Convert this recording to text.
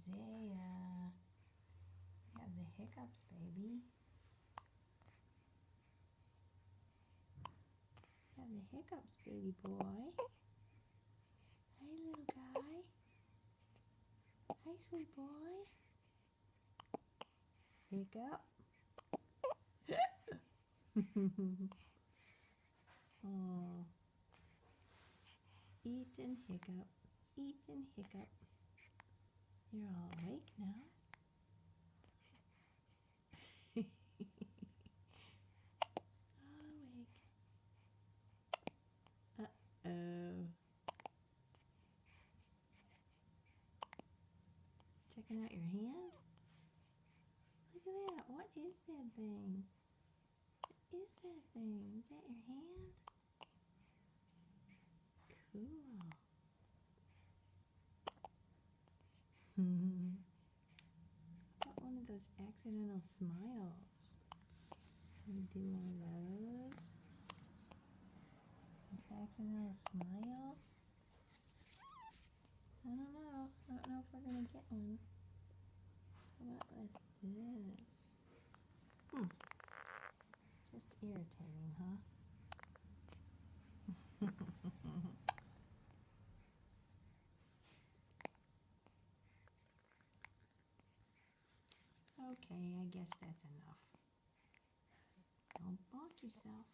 Isaiah. You have the hiccups, baby. You have the hiccups, baby boy. Hey, little guy. Hey, sweet boy. Hiccup. Oh. Eat and hiccup. Eat and hiccup. You're all awake now. All awake. Uh-oh. Checking out your hand? Look at that. What is that thing? What is that thing? Is that your hand? Cool. Got one of those accidental smiles. Can we do one of those? An accidental smile? I don't know. I don't know if we're going to get one. How about with this? Just irritating, huh? Okay, I guess that's enough. Don't bonk yourself.